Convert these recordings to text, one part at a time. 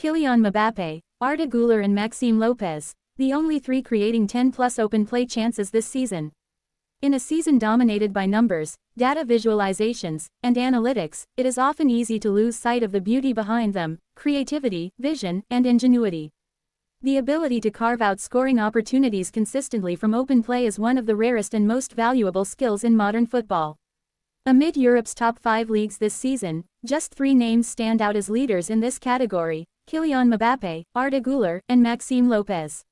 Kylian Mbappé, Arda Güler and Maxime Lopez, the only three creating 10-plus open play chances this season. In a season dominated by numbers, data visualizations, and analytics, it is often easy to lose sight of the beauty behind them: creativity, vision, and ingenuity. The ability to carve out scoring opportunities consistently from open play is one of the rarest and most valuable skills in modern football. Amid Europe's top 5 leagues this season, just 3 names stand out as leaders in this category: Kylian Mbappé, Arda Güler, and Maxime Lopez.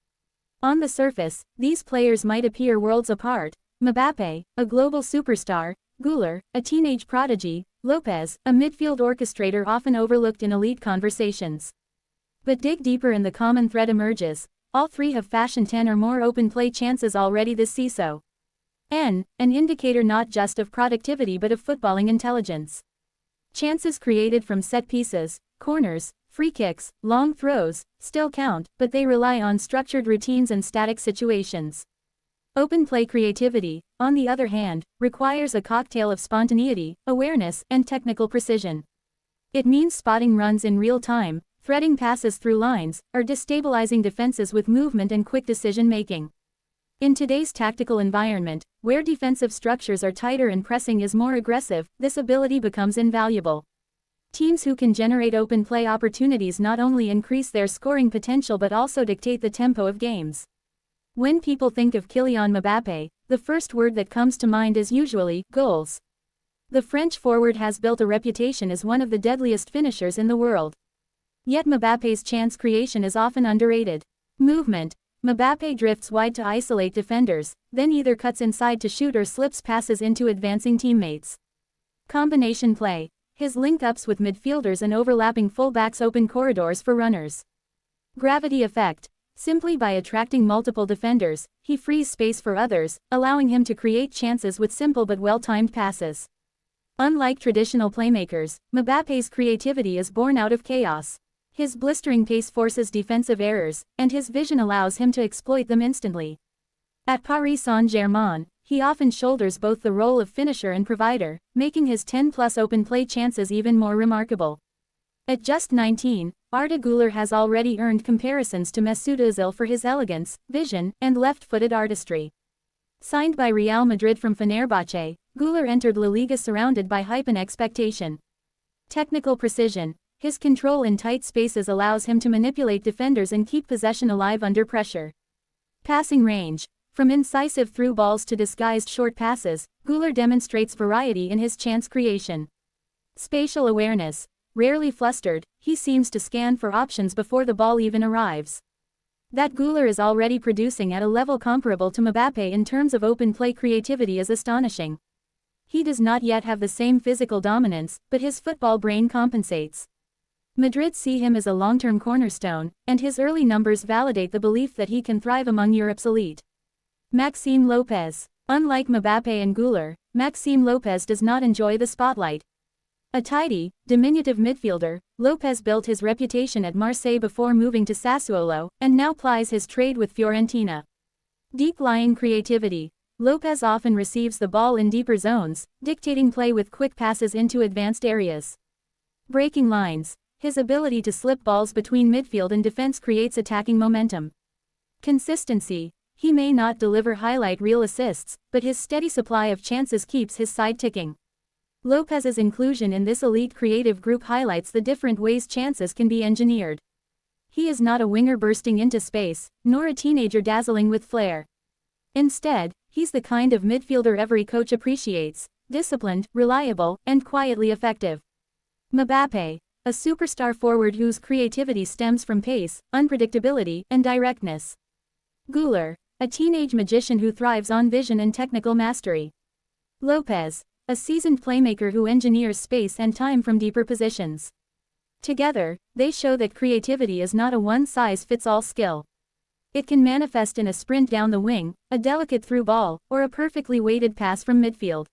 On the surface, these players might appear worlds apart: Mbappé, a global superstar; Güler, a teenage prodigy; Lopez, a midfield orchestrator often overlooked in elite conversations. But dig deeper and the common thread emerges: all three have fashioned 10 or more open play chances already this season. An indicator not just of productivity but of footballing intelligence. Chances created from set pieces, corners, free kicks, long throws, still count, but they rely on structured routines and static situations. Open play creativity, on the other hand, requires a cocktail of spontaneity, awareness, and technical precision. It means spotting runs in real time, threading passes through lines, or destabilizing defenses with movement and quick decision-making. In today's tactical environment, where defensive structures are tighter and pressing is more aggressive, this ability becomes invaluable. Teams who can generate open play opportunities not only increase their scoring potential but also dictate the tempo of games. When people think of Kylian Mbappé, the first word that comes to mind is usually goals. The French forward has built a reputation as one of the deadliest finishers in the world. Yet Mbappé's chance creation is often underrated. Movement: Mbappé drifts wide to isolate defenders, then either cuts inside to shoot or slips passes into advancing teammates. Combination play: his link-ups with midfielders and overlapping fullbacks open corridors for runners. Gravity effect: simply by attracting multiple defenders, he frees space for others, allowing him to create chances with simple but well-timed passes. Unlike traditional playmakers, Mbappé's creativity is born out of chaos. His blistering pace forces defensive errors, and his vision allows him to exploit them instantly. At Paris Saint-Germain, he often shoulders both the role of finisher and provider, making his 10-plus open play chances even more remarkable. At just 19, Arda Güler has already earned comparisons to Mesut Özil for his elegance, vision, and left-footed artistry. Signed by Real Madrid from Fenerbahce, Güler entered La Liga surrounded by hype and expectation. Technical precision: his control in tight spaces allows him to manipulate defenders and keep possession alive under pressure. Passing range: from incisive through balls to disguised short passes, Güler demonstrates variety in his chance creation. Spatial awareness: rarely flustered, he seems to scan for options before the ball even arrives. That Güler is already producing at a level comparable to Mbappé in terms of open play creativity is astonishing. He does not yet have the same physical dominance, but his football brain compensates. Madrid see him as a long-term cornerstone, and his early numbers validate the belief that he can thrive among Europe's elite. Maxime Lopez: unlike Mbappé and Güler, Maxime Lopez does not enjoy the spotlight. A tidy, diminutive midfielder, Lopez built his reputation at Marseille before moving to Sassuolo, and now plies his trade with Fiorentina. Deep-lying creativity: Lopez often receives the ball in deeper zones, dictating play with quick passes into advanced areas. Breaking lines: his ability to slip balls between midfield and defense creates attacking momentum. Consistency: he may not deliver highlight reel assists, but his steady supply of chances keeps his side ticking. Lopez's inclusion in this elite creative group highlights the different ways chances can be engineered. He is not a winger bursting into space, nor a teenager dazzling with flair. Instead, he's the kind of midfielder every coach appreciates: disciplined, reliable, and quietly effective. Mbappé: a superstar forward whose creativity stems from pace, unpredictability, and directness. Güler: a teenage magician who thrives on vision and technical mastery. Lopez: a seasoned playmaker who engineers space and time from deeper positions. Together, they show that creativity is not a one-size-fits-all skill. It can manifest in a sprint down the wing, a delicate through ball, or a perfectly weighted pass from midfield.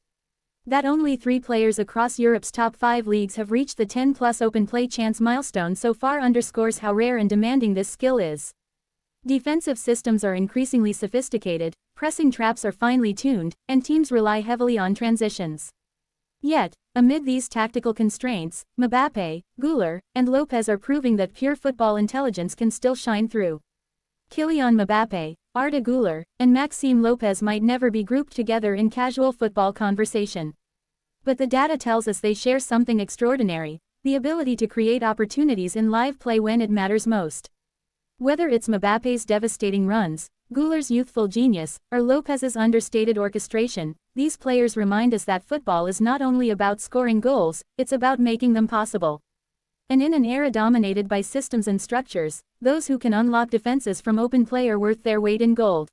That only 3 players across Europe's top 5 leagues have reached the 10-plus open play chance milestone so far underscores how rare and demanding this skill is. Defensive systems are increasingly sophisticated, pressing traps are finely tuned, and teams rely heavily on transitions. Yet, Amid these tactical constraints, Mbappé, Güler, and Lopez are proving that pure football intelligence can still shine through. Kylian Mbappé, Arda Güler, and Maxime Lopez might never be grouped together in casual football conversation. But the data tells us they share something extraordinary: the ability to create opportunities in live play when it matters most. Whether it's Mbappé's devastating runs, Güler's youthful genius, or Lopez's understated orchestration, these players remind us that football is not only about scoring goals, it's about making them possible. And in an era dominated by systems and structures, those who can unlock defenses from open play are worth their weight in gold.